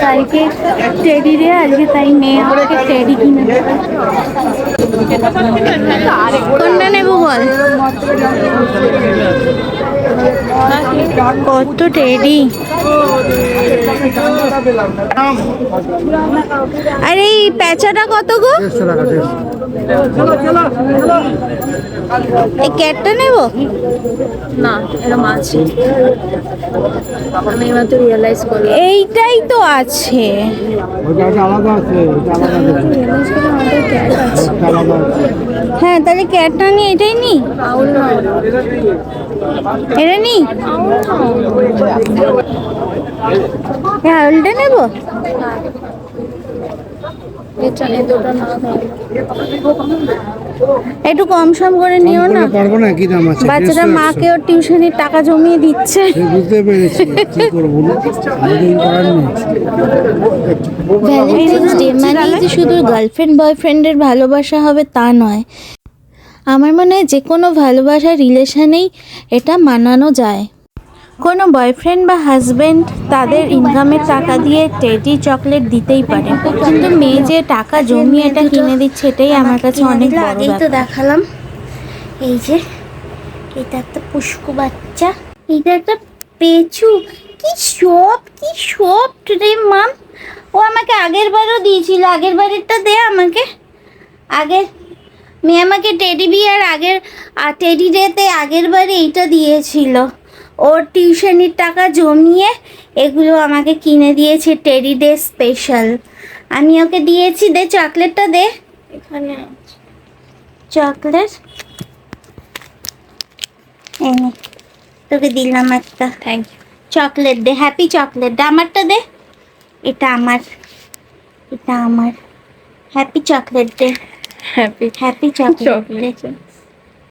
কালকে টেডি রে, আজকে তাই মেয়ে আমাকে টেডি কিনে দেবে। কোনটা নেবো বল? কত টেডি! আরে এই প্যাঁচাটা কত গো? এই ক্যাটটা নেবো না, এরকম আছে। আমি মাত্র রিয়েলাইজ করলাম এইটাই তো আছে। হ্যাঁ, তাহলে ক্যাটটা নি, এটাই নি, এটা নি, হ্যাঁ ওলটা নেবো। একটু কম সম করে নিও না, বাচ্চাটা মাকে ওর টিউশনের টাকা জমিয়ে দিচ্ছে। বুঝতে পেরেছি, কি করব বলো, ভ্যালেন্টাইন্স ডে মানে যে শুধু গার্লফ্রেন্ড বয়ফ্রেন্ডের ভালোবাসা হবে তা নয়। আমার মনে হয় যে কোনো ভালোবাসার রিলেশনেই এটা মানানো যায়। কোনো বয়ফ্রেন্ড বা হাজব্যান্ড তাদের ইনকামের টাকা দিয়ে টেডি চকলেট দিতেই পারে, কিন্তু মেয়ে যে টাকা জমিয়ে এটা কিনে দিচ্ছে, এটাই আমার কাছে অনেক বড় আগেই তো ব্যাপার। দেখালাম, এই যে এটা একটা পুষ্কু বাচ্চা, এটা একটা পেঁচু। কি সফট রে মাম। ও আমাকে আগের বারও দিয়েছিল, আগের বারেরটা দে আমাকে। আগের মেয়ে আমাকে টেডি বিয়ার আগের টেডি ডেতে আগের বারে এইটা দিয়েছিল। ওর টিউশনির টাকা জমিয়ে এগুলো আমাকে কিনে দিয়েছে, টেডি ডে স্পেশাল। আমি ওকে দিয়েছি, দে চকলেটটা দে। এখানে চকলেট এই নে, তোকে দিলাম একটা। Thank you. চকলেট দে, হ্যাপি চকলেট দে, আমারটা দে। এটা আমার, এটা আমার। হ্যাপি চকলেট দে, হ্যাপি হ্যাপি চকলেট দে।